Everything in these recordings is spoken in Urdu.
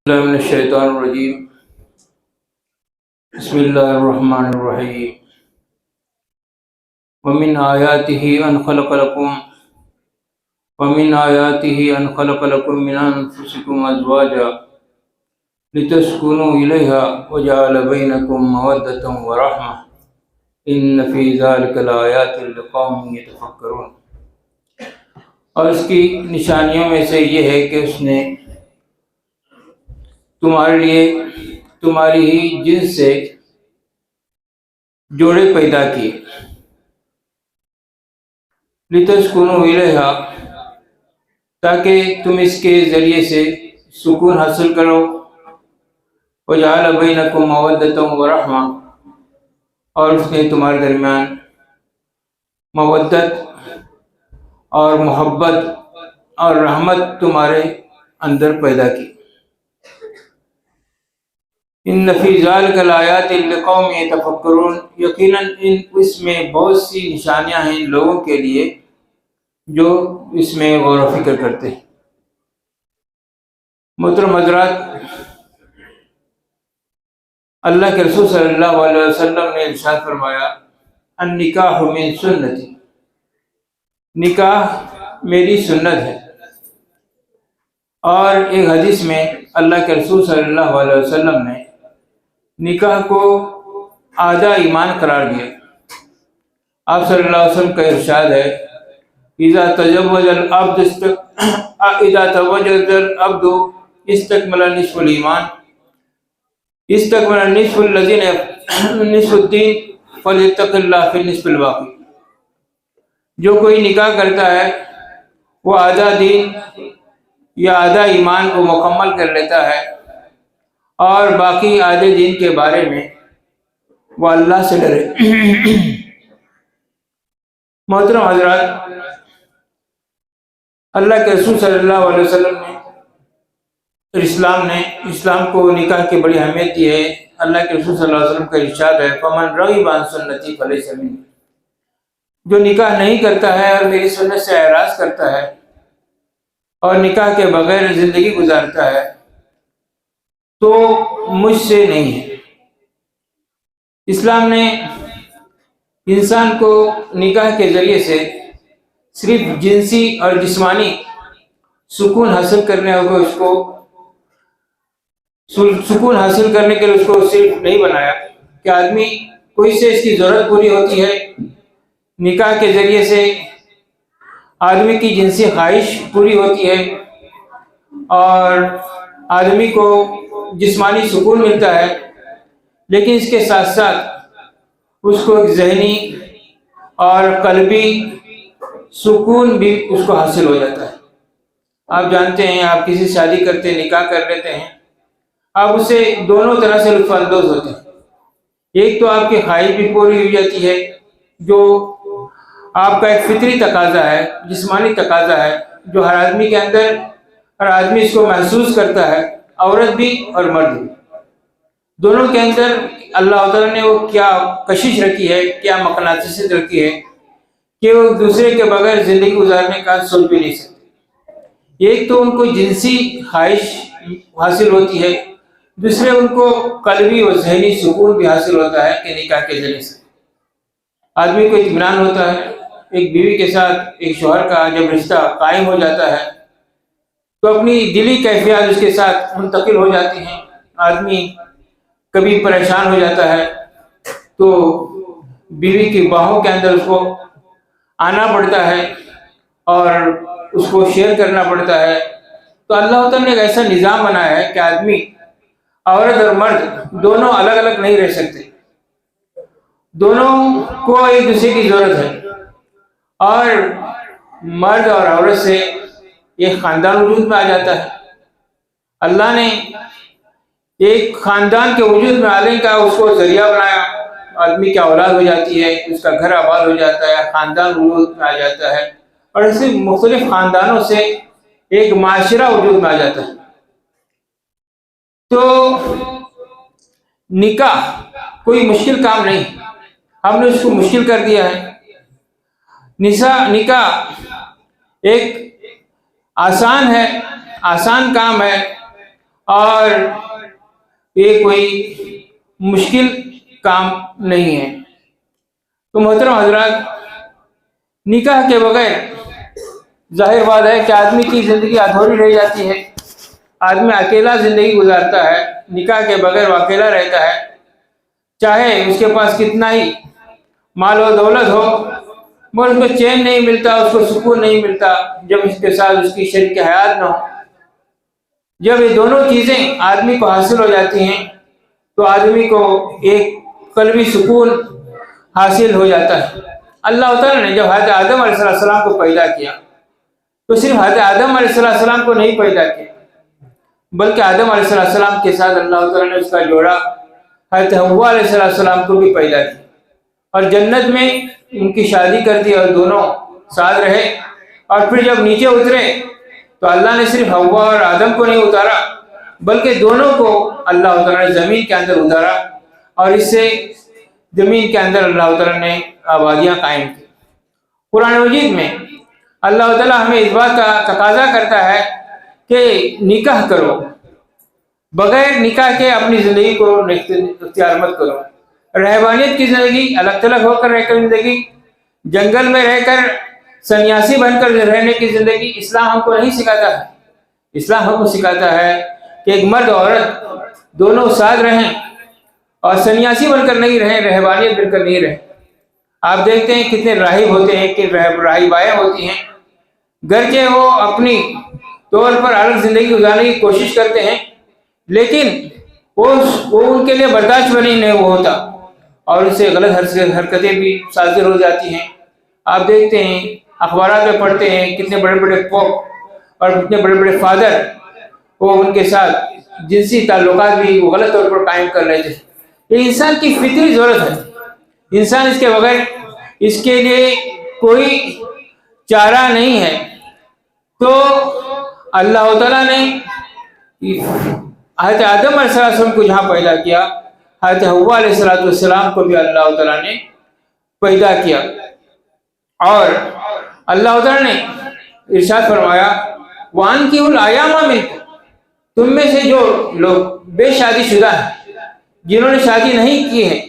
اللہ من الشیطان الرجیم بسم اللہ الرحمن الرحیم ومن آیاتہ ان خلق لکم من انفسکم ازواجا لتسکنوا الیہا وجعل بینکم مودۃ ورحمۃ ان فی ذلک لآیات لقوم یتفکرون۔ اور اس کی نشانیوں میں سے یہ ہے کہ اس نے تمہارے لیے تمہاری ہی جنس سے جوڑے پیدا کیے، لتسکنوا الیہا، تاکہ تم اس کے ذریعے سے سکون حاصل کرو، وجعل بینکم مودۃ ورحمۃ، اور اس نے تمہارے درمیان مودت اور محبت اور رحمت تمہارے اندر پیدا کی۔ ان فی ذلک لآیات لقوم یتفکرون، یقیناً اس میں بہت سی نشانیاں ہیں لوگوں کے لیے جو اس میں غور و فکر کرتے ہیں۔ محترم حضرات، اللہ کے رسول صلی اللہ علیہ وسلم نے ارشاد فرمایا، النکاح من سنتی، نکاح میری سنت ہے۔ اور ایک حدیث میں اللہ کے رسول صلی اللہ علیہ وسلم نے نکاح کو آدھا ایمان قرار دیا۔ آپ صلی اللہ علیہ وسلم کا ارشاد ہے، اذا تزوج العبد استکمل نصف الایمان، استکمل نصف الذین نصف الدین فلیتق اللہ فی النصف الباقی۔ جو کوئی نکاح کرتا ہے وہ آدھا دین یا آدھا ایمان کو مکمل کر لیتا ہے، اور باقی آدھے دین کے بارے میں وہ اللہ سے ڈرے۔ محترم حضرات، اللہ کے رسول صلی اللہ علیہ وسلم نے اسلام کو نکاح کی بڑی اہمیت دی ہے۔ اللہ کے رسول صلی اللہ علیہ وسلم کا ارشاد ہے، فمن رغب عن سنتی فلیس منی، جو نکاح نہیں کرتا ہے اور میری سنت سے اعراض کرتا ہے اور نکاح کے بغیر زندگی گزارتا ہے تو مجھ سے نہیں ہے۔ اسلام نے انسان کو نکاح کے ذریعے سے صرف جنسی اور جسمانی سکون حاصل کرنے کے لیے اس کو صرف نہیں بنایا کہ آدمی کوئی سے اس کی ضرورت پوری ہوتی ہے، نکاح کے ذریعے سے آدمی کی جنسی خواہش پوری ہوتی ہے اور آدمی کو جسمانی سکون ملتا ہے، لیکن اس کے ساتھ ساتھ اس کو ایک ذہنی اور قلبی سکون بھی اس کو حاصل ہو جاتا ہے۔ آپ جانتے ہیں، آپ کسی شادی کرتے ہیں، نکاح کر لیتے ہیں، آپ اسے دونوں طرح سے لطف اندوز ہوتے ہیں۔ ایک تو آپ کی خواہش بھی پوری ہو جاتی ہے، جو آپ کا ایک فطری تقاضا ہے، جسمانی تقاضا ہے، جو ہر آدمی کے اندر، ہر آدمی اس کو محسوس کرتا ہے، عورت بھی اور مرد بھی۔ دونوں کے اندر اللہ تعالیٰ نے وہ کیا کشش رکھی ہے، کیا مقناطیس رکھی ہے کہ وہ دوسرے کے بغیر زندگی گزارنے کا سوچ بھی نہیں سکتے۔ ایک تو ان کو جنسی خواہش حاصل ہوتی ہے، دوسرے ان کو قلبی و ذہنی سکون بھی حاصل ہوتا ہے کہ نکاح کے ذریعے سے آدمی کو اطمینان ہوتا ہے۔ ایک بیوی کے ساتھ ایک شوہر کا جب رشتہ قائم ہو جاتا ہے تو اپنی دلی کیفیات اس کے ساتھ منتقل ہو جاتی ہیں۔ آدمی کبھی پریشان ہو جاتا ہے تو بیوی کی باہوں کے اندر اس کو آنا پڑتا ہے اور اس کو شیئر کرنا پڑتا ہے۔ تو اللہ تعالیٰ نے ایک ایسا نظام بنایا ہے کہ آدمی، عورت اور مرد دونوں الگ الگ نہیں رہ سکتے، دونوں کو ایک دوسرے کی ضرورت ہے، اور مرد اور عورت سے ایک خاندان وجود میں آ جاتا ہے۔ اللہ نے ایک خاندان کے وجود میں آنے کا اس کو ذریعہ بنایا، آدمی کی اولاد ہو جاتی ہے، اس کا گھر آباد ہو جاتا ہے، خاندان وجود میں آ جاتا ہے، اور ایسے مختلف خاندانوں سے ایک معاشرہ وجود میں آ جاتا ہے۔ تو نکاح کوئی مشکل کام نہیں، ہم نے اس کو مشکل کر دیا ہے۔ نکاح ایک آسان کام ہے، اور یہ کوئی مشکل کام نہیں ہے۔ تو محترم حضرات، نکاح کے بغیر ظاہر بات ہے کہ آدمی کی زندگی ادھوری رہ جاتی ہے۔ آدمی اکیلا زندگی گزارتا ہے، نکاح کے بغیر وہ اکیلا رہتا ہے، چاہے اس کے پاس کتنا ہی مال و دولت ہو، مگر اس کو چین نہیں ملتا، اس کو سکون نہیں ملتا جب اس کے ساتھ اس کی شریک حیات نہ ہو۔ جب یہ دونوں چیزیں آدمی کو حاصل ہو جاتی ہیں تو آدمی کو ایک قلبی سکون حاصل ہو جاتا ہے۔ اللہ تعالیٰ نے جب حضرت آدم علیہ السلام کو پیدا کیا تو صرف حضرت آدم علیہ السلام کو نہیں پیدا کیا، بلکہ آدم علیہ السلام کے ساتھ اللہ تعالیٰ نے اس کا جوڑا حضرت حوا علیہ السلام کو بھی پیدا کیا، اور جنت میں ان کی شادی کر دی اور دونوں ساتھ رہے۔ اور پھر جب نیچے اترے تو اللہ نے صرف حوا اور آدم کو نہیں اتارا، بلکہ دونوں کو اللہ تعالیٰ نے زمین کے اندر اتارا، اور اس سے زمین کے اندر اللہ تعالیٰ نے آبادیاں قائم کی۔ قرآن مجید میں اللہ تعالیٰ ہمیں اس بات کا تقاضا کرتا ہے کہ نکاح کرو، بغیر نکاح کے اپنی زندگی کو اختیار مت کرو۔ رہبانیت کی زندگی، الگ تھلگ ہو کر رہ کر زندگی، جنگل میں رہ کر سنیاسی بن کر رہنے کی زندگی اسلام ہم کو نہیں سکھاتا ہے۔ اسلام ہم کو سکھاتا ہے کہ ایک مرد اور عورت دونوں ساتھ رہیں، اور سنیاسی بن کر نہیں رہیں، رہبانیت بن کر نہیں رہیں۔ آپ دیکھتے ہیں کتنے راہب ہوتے ہیں کہ راہبائیں ہوتی ہیں، گرچہ وہ اپنی طور پر الگ زندگی گزارنے کی کوشش کرتے ہیں، لیکن وہ ان کے لیے برداشت بنی نہیں وہ ہوتا، اور ان سے غلط حرکتیں بھی صادر ہو جاتی ہیں۔ آپ دیکھتے ہیں اخبارات میں پڑھتے ہیں کتنے بڑے بڑے پوپ اور کتنے بڑے بڑے فادر وہ ان کے ساتھ جنسی تعلقات بھی وہ غلط طور پر قائم کر رہے تھے۔ یہ انسان کی فطری ضرورت ہے، انسان اس کے بغیر اس کے لیے کوئی چارہ نہیں ہے۔ تو اللہ تعالیٰ نے حضرت آدم علیہ السلام کو جہاں پیدا کیا، حضرت حوا علیہ السلام کو بھی اللہ تعالیٰ نے پیدا کیا، اور اللہ تعالیٰ نے ارشاد فرمایا وَأَنكِحُوا الْأَيَامَ مِنكُمْ، تم میں سے جو لوگ بے شادی شدہ ہیں، جنہوں نے شادی نہیں کی ہے،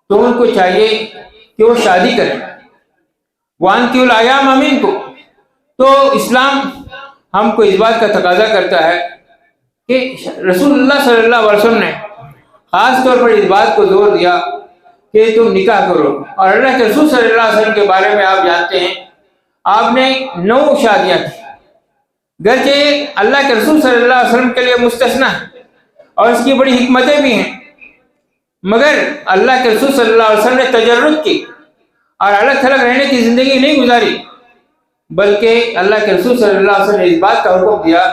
تو ان کو چاہیے کہ وہ شادی کریں۔ وَأَنكِحُوا الْأَيَامَ مِنكُمْ، تو اسلام ہم کو اس بات کا تقاضا کرتا ہے کہ رسول اللہ صلی اللہ علیہ وسلم نے خاص طور پر اس بات کو زور دیا کہ تم نکاح کرو، اور اللہ کے رسول صلی اللہ علیہ وسلم کے بارے میں آپ جانتے ہیں آپ نے 9 شادیاں کی، گرچہ اللہ کے رسول صلی اللہ علیہ وسلم کے لیے مستثنا ہے اور اس کی بڑی حکمتیں بھی ہیں، مگر اللہ کے رسول صلی اللہ علیہ وسلم نے تجرد کی اور الگ تھلگ رہنے کی زندگی نہیں گزاری، بلکہ اللہ کے رسول صلی اللہ علیہ وسلم نے اس بات کا حکم دیا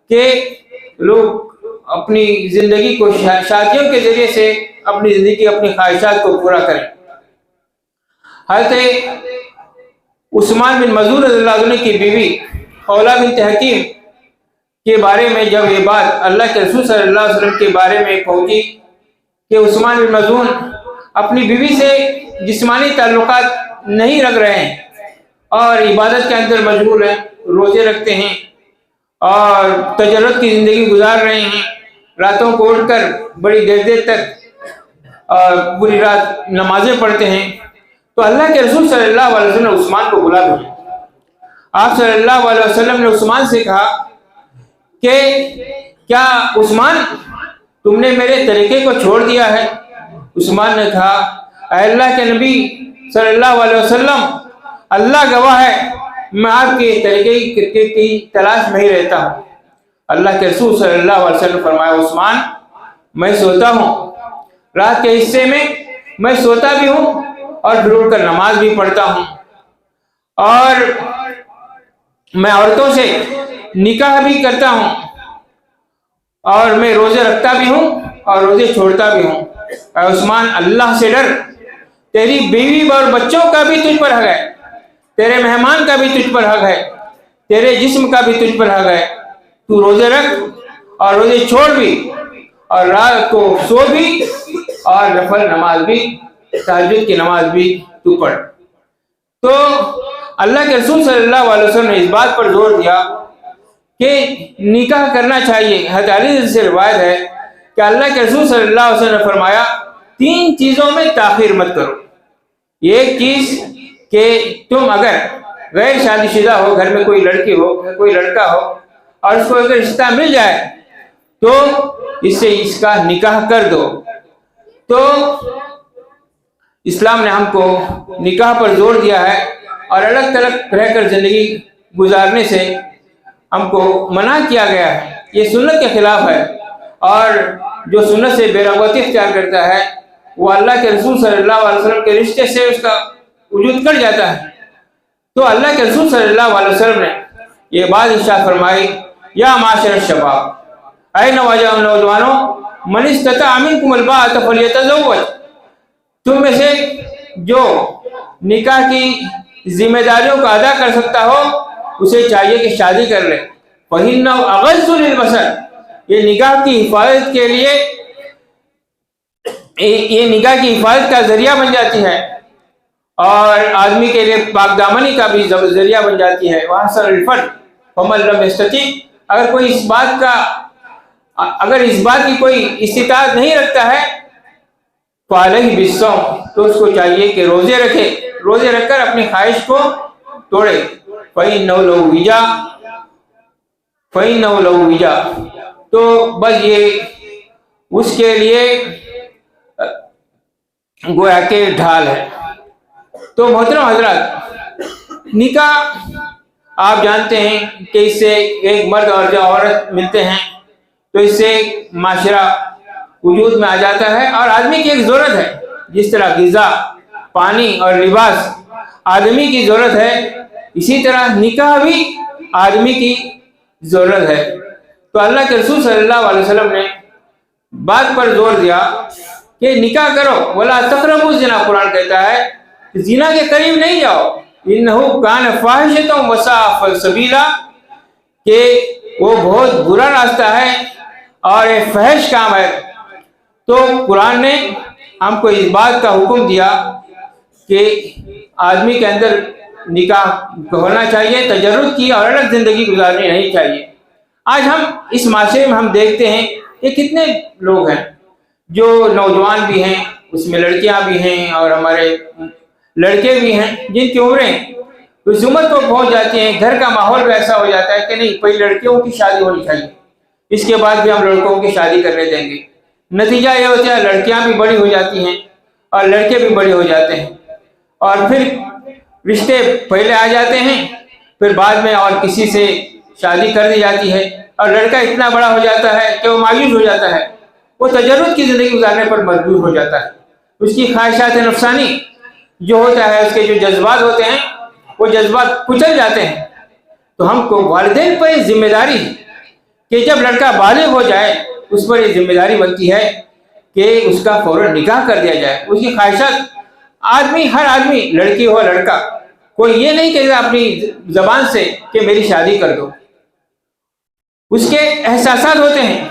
کہ لوگ اپنی زندگی کو شادیوں کے ذریعے سے اپنی زندگی اپنی خواہشات کو پورا کریں۔ حضرت عثمان بن مظعون رضی اللہ عنہ کی بیوی خولہ بنت حکیم کے بارے میں جب یہ بات اللہ کے رسول صلی اللہ علیہ وسلم کے بارے میں پہنچی کہ عثمان بن مظعون اپنی بیوی سے جسمانی تعلقات نہیں رکھ رہے ہیں اور عبادت کے اندر مشغول ہیں، روزے رکھتے ہیں اور تجرد کی زندگی گزار رہے ہیں، راتوں کو اٹھ کر بڑی دیر دیر تک اور پوری رات نمازیں پڑھتے ہیں، تو اللہ کے رسول صلی اللہ علیہ وسلم نے عثمان کو بلا بھیجا۔ آپ صلی اللہ علیہ وسلم نے عثمان سے کہا کہ کیا عثمان تم نے میرے طریقے کو چھوڑ دیا ہے؟ عثمان نے کہا اے اللہ کے نبی صلی اللہ علیہ وسلم، اللہ گواہ ہے میں آپ کے طریقے کی تلاش میں ہی رہتا ہوں۔ اللہ کے رسول صلی اللہ علیہ وسلم فرمایا عثمان میں سوتا ہوں، رات کے حصے میں میں سوتا بھی ہوں اور پھر اٹھ کر نماز بھی پڑھتا ہوں، اور میں عورتوں سے نکاح بھی کرتا ہوں، اور میں روزے رکھتا بھی ہوں اور روزے چھوڑتا بھی ہوں۔ اے عثمان اللہ سے ڈر، تیری بیوی اور بچوں کا بھی تجھ پر حق ہے، تیرے مہمان کا بھی تجھ پر حق ہے، تیرے جسم کا بھی تجھ پر حق ہے، تو روزے رکھ اور روزے چھوڑ بھی، اور رات کو سو بھی، اور نفل نماز بھی، تہجد کی نماز بھی تو پڑھ۔ تو اللہ کے رسول صلی اللہ علیہ وسلم نے اس بات پر زور دیا کہ نکاح کرنا چاہیے۔ حضرت علی سے روایت ہے کہ اللہ کے رسول صلی اللہ علیہ وسلم نے فرمایا 3 چیزوں میں تاخیر مت کرو۔ ایک چیز کہ تم اگر غیر شادی شدہ ہو، گھر میں کوئی لڑکی ہو، کوئی لڑکا ہو، اور اس کو اگر رشتہ مل جائے تو اس سے اس کا نکاح کر دو۔ تو اسلام نے ہم کو نکاح پر زور دیا ہے، اور الگ تلگ رہ کر زندگی گزارنے سے ہم کو منع کیا گیا ہے۔ یہ سنت کے خلاف ہے، اور جو سنت سے بے رغبتی اختیار کرتا ہے وہ اللہ کے رسول صلی اللہ علیہ وسلم کے رشتے سے اس کا وجود کٹ جاتا ہے۔ تو اللہ کے رسول صلی اللہ علیہ وسلم نے یہ بات ارشاد فرمائی، یا معاشر الشباب، اے نوجوانوں، من استطاع منکم الباءۃ فلیتزوج، تم میں سے جو نکاح کی ذمہ داریوں کو ادا کر سکتا ہو اسے چاہیے کہ شادی کر لے۔ فَإِنَّهُ أَغَضُّ لِلْبَصَرِ، یہ نکاح کی حفاظت کے لیے، یہ نکاح کی حفاظت کا ذریعہ بن جاتی ہے، اور آدمی کے لیے پاک دامنی کا بھی ذریعہ بن جاتی ہے۔ وَأَحْسَنُ الْفَرْجَ فَمَن لَّمْ يَسْتَطِعْ، اگر اس بات کی کوئی استطاعت نہیں رکھتا ہے فَعَلَيْهِ بِالصَّوْمِ، تو اس کو چاہیے کہ روزے رکھے، روزے رکھ کر اپنی خواہش کو توڑے۔ فَإِنَّهُ لَهُ وِجَاءٌ، تو بس یہ اس کے لیے گویا کہ ڈھال ہے۔ تو محترم حضرات، نکاح آپ جانتے ہیں کہ اس سے ایک مرد اور جو عورت ملتے ہیں تو اس سے معاشرہ وجود میں آ جاتا ہے، اور آدمی کی ایک ضرورت ہے، جس طرح غذا، پانی اور لباس آدمی کی ضرورت ہے، اسی طرح نکاح بھی آدمی کی ضرورت ہے۔ تو اللہ کے رسول صلی اللہ علیہ وسلم نے بات پر زور دیا کہ نکاح کرو، ولا تقربوا الزنا، قرآن کہتا ہے کہ زنا کے قریب نہیں جاؤ، انہ کان فاحشۃ وساء سبیلا، کہ وہ بہت برا راستہ ہے اور ایک فحش کام ہے۔ تو قرآن نے ہم کو اس بات کا حکم دیا کہ آدمی کے اندر نکاح ہونا چاہیے، تجرد کی اور الگ زندگی گزارنی نہیں چاہیے۔ آج ہم اس معاشرے میں ہم دیکھتے ہیں کہ کتنے لوگ ہیں جو نوجوان بھی ہیں، اس میں لڑکیاں بھی ہیں اور ہمارے لڑکے بھی ہیں، جن کی عمریں اس عمر کو پہنچ جاتی ہیں، گھر کا ماحول بھی ایسا ہو جاتا ہے کہ نہیں، پہلے لڑکیوں کی شادی ہونی چاہیے، اس کے بعد بھی ہم لڑکوں کی شادی کرنے دیں گے۔ نتیجہ یہ ہوتا ہے لڑکیاں بھی بڑی ہو جاتی ہیں اور لڑکے بھی بڑے ہو جاتے ہیں، اور پھر رشتے پہلے آ جاتے ہیں، پھر بعد میں اور کسی سے شادی کر دی جاتی ہے، اور لڑکا اتنا بڑا ہو جاتا ہے کہ وہ مایوس ہو جاتا ہے، وہ تجرد کی زندگی گزارنے پر مجبور ہو جاتا ہے۔ اس کی خواہشات نفسانی جو ہوتا ہے، اس کے جو جذبات ہوتے ہیں، وہ جذبات کچل جاتے ہیں۔ تو ہم کو والدین پر یہ ذمہ داری ہے کہ جب لڑکا بالغ ہو جائے اس پر یہ ذمہ داری بنتی ہے کہ اس کا فوراً نکاح کر دیا جائے۔ اس کی خواہشات ہر آدمی، لڑکی ہو لڑکا، کوئی یہ نہیں کہتا اپنی زبان سے کہ میری شادی کر دو۔ اس کے احساسات ہوتے ہیں،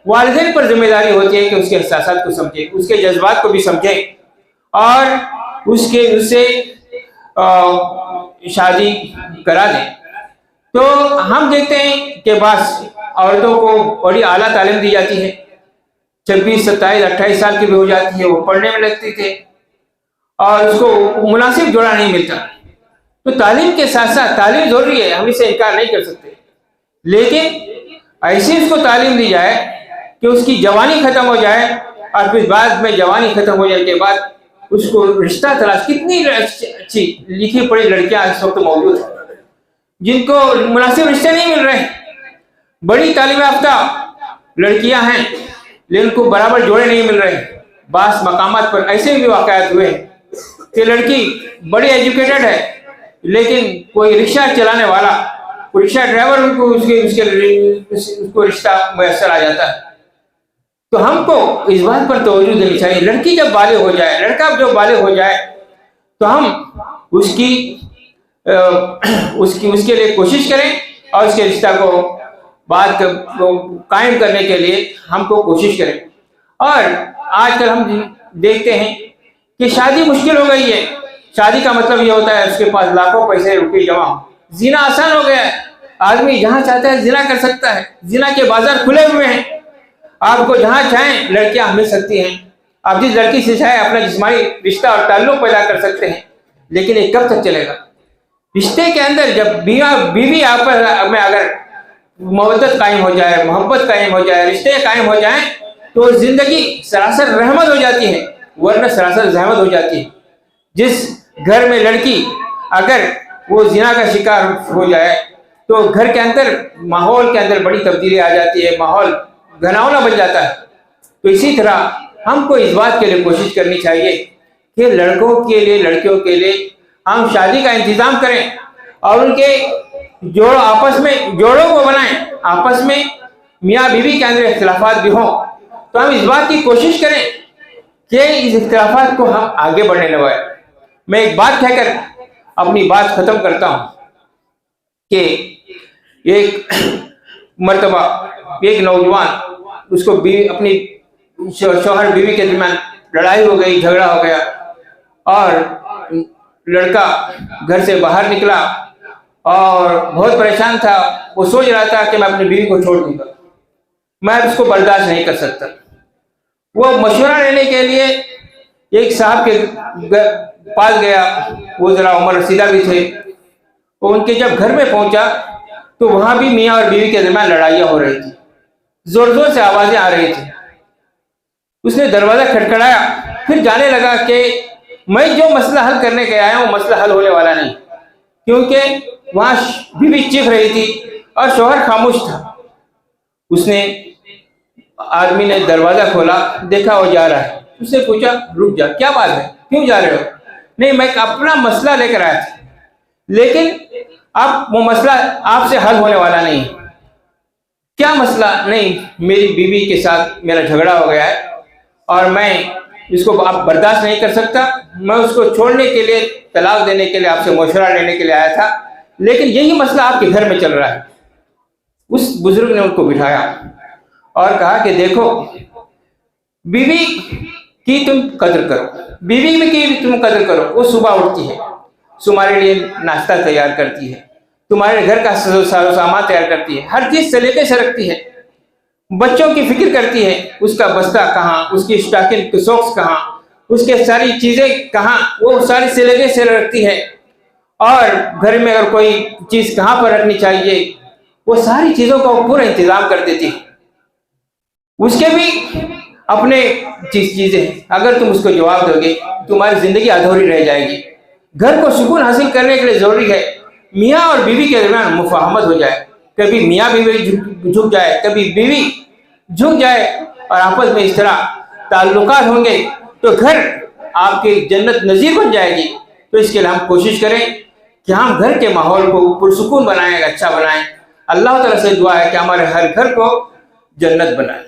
والدین پر ذمہ داری ہوتی ہے کہ اس کے احساسات کو سمجھے، اس کے جذبات کو بھی سمجھے، اور اس سے شادی کرا دیں۔ تو ہم دیکھتے ہیں کہ بعض عورتوں کو بڑی اعلیٰ تعلیم دی جاتی ہے، 26، 27، 28 سال کی بھی ہو جاتی ہے، وہ پڑھنے میں لگتی تھے اور اس کو مناسب جوڑا نہیں ملتا۔ تو تعلیم کے ساتھ ساتھ تعلیم ضروری ہے، ہم اسے انکار نہیں کر سکتے، لیکن ایسی اس کو تعلیم دی جائے کہ اس کی جوانی ختم ہو جائے، اور پھر بعد میں جوانی ختم ہو جانے کے بعد اس کو رشتہ تلاش۔ کتنی اچھی لکھی پڑھی لڑکیاں اس وقت موجود ہیں جن کو مناسب رشتے نہیں مل رہے، بڑی تعلیم یافتہ لڑکیاں ہیں لیکن کو برابر جوڑے نہیں مل رہے۔ بعض مقامات پر ایسے بھی واقعات ہوئے کہ لڑکی بڑی ایجوکیٹڈ ہے لیکن کوئی رکشہ چلانے والا، کوئی رکشہ ڈرائیور ان کو اس کو رشتہ میسر آ جاتا ہے۔ تو ہم کو اس بات پر توجہ دینی چاہیے، لڑکی جب بالغ ہو جائے، لڑکا جو بالغ ہو جائے تو ہم اس کے لیے کوشش کریں، اور اس کے رشتہ کو قائم کرنے کے لیے ہم کو کوشش کریں۔ اور آج کل ہم دیکھتے ہیں کہ شادی مشکل ہو گئی ہے۔ شادی کا مطلب یہ ہوتا ہے اس کے پاس لاکھوں پیسے روپے جمع ہو، زنا آسان ہو گیا ہے، آدمی جہاں چاہتا ہے زنا کر سکتا ہے، زنا کے بازار کھلے ہوئے ہیں، آپ کو جہاں چاہیں لڑکیاں مل سکتی ہیں، آپ جس لڑکی سے چاہیں اپنا جسمانی رشتہ اور تعلق پیدا کر سکتے ہیں، لیکن یہ کب تک چلے گا؟ رشتے کے اندر جب بیوی آپس میں اگر محبت قائم ہو جائے، محبت قائم ہو جائے، رشتے قائم ہو جائیں تو زندگی سراسر رحمت ہو جاتی ہے، ورنہ سراسر زحمت ہو جاتی ہے۔ جس گھر میں لڑکی اگر وہ زنا کا شکار ہو جائے تو گھر کے اندر ماحول کے اندر بڑی تبدیلی آ جاتی ہے، ماحول گھناؤنا بن جاتا ہے۔ تو اسی طرح ہم کو اس بات کے لیے کوشش کرنی چاہیے کہ لڑکوں کے لیے، لڑکیوں کے لیے ہم شادی کا انتظام کریں اور ان کے جوڑوں کو بنائیں، آپس میں میاں بیوی کے اندر اختلافات بھی ہوں تو ہم اس بات کی کوشش کریں کہ اس اختلافات کو ہم آگے بڑھنے لگائیں۔ میں ایک بات کہہ کر اپنی بات ختم کرتا ہوں کہ ایک مرتبہ ایک نوجوان، اس کو اپنی شوہر بیوی کے درمیان لڑائی ہو گئی، جھگڑا ہو گیا، اور لڑکا گھر سے باہر نکلا اور بہت پریشان تھا۔ وہ سوچ رہا تھا کہ میں اپنی بیوی کو چھوڑ دوں گا، میں اس کو برداشت نہیں کر سکتا۔ وہ مشورہ لینے کے لیے ایک صاحب کے پاس گیا، وہ ذرا عمر رسیدہ بھی تھے۔ وہ ان کے جب گھر میں پہنچا تو وہاں بھی میاں اور بیوی کے درمیان لڑائیاں ہو رہی تھی، زور زور سے آوازیں آ رہی تھی۔ اس نے دروازہ کھٹکھٹایا، پھر جانے لگا کہ میں جو مسئلہ حل کرنے کے آیا ہوں وہ مسئلہ حل ہونے والا نہیں، کیونکہ وہاں بیوی چیخ رہی تھی اور شوہر خاموش تھا۔ اس نے آدمی نے دروازہ کھولا، دیکھا وہ جا رہا ہے۔ اس سے پوچھا رک جا، کیا بات ہے، کیوں جا رہے ہو؟ نہیں، میں اپنا مسئلہ لے کر آیا تھا، لیکن اب وہ مسئلہ آپ سے حل ہونے والا نہیں۔ کیا مسئلہ؟ نہیں، میری بیوی کے ساتھ میرا جھگڑا ہو گیا ہے اور میں اس کو اب برداشت نہیں کر سکتا، میں اس کو چھوڑنے کے لیے، طلاق دینے کے لیے آپ سے مشورہ لینے کے لیے آیا تھا، لیکن یہی مسئلہ آپ کے گھر میں چل رہا ہے۔ اس بزرگ نے ان کو بٹھایا اور کہا کہ دیکھو، بیوی کی تم قدر کرو، بیوی کی تم قدر کرو۔ وہ صبح اٹھتی ہے، تمہارے لیے ناشتہ تیار کرتی ہے، تمہارے گھر کا ساز و سامان تیار کرتی ہے، ہر چیز سلیقے سے رکھتی ہے، بچوں کی فکر کرتی ہے، اس کا بستہ کہاں، اس کی اسٹاکنگ کی ساکس کہاں، اس کے ساری چیزیں کہاں، وہ ساری سلیقے سے رکھتی ہے، اور گھر میں اگر کوئی چیز کہاں پر رکھنی چاہیے وہ ساری چیزوں کا پورا انتظام کر دیتی ہے۔ اس کے بھی اپنے چیزیں، اگر تم اس کو جواب دو گے تمہاری زندگی ادھوری رہ جائے گی۔ گھر کو سکون حاصل کرنے کے لیے ضروری ہے میاں اور بیوی کے درمیان مفاہمت ہو جائے، کبھی میاں بیوی جھک جائے، کبھی بیوی جھک جائے، اور آپس میں اس طرح تعلقات ہوں گے تو گھر آپ کی جنت نظیر بن جائے گی۔ تو اس کے لیے ہم کوشش کریں کہ ہم گھر کے ماحول کو پرسکون بنائیں، اچھا بنائیں۔ اللہ تعالیٰ سے دعا ہے کہ ہمارے ہر گھر کو جنت بنائے۔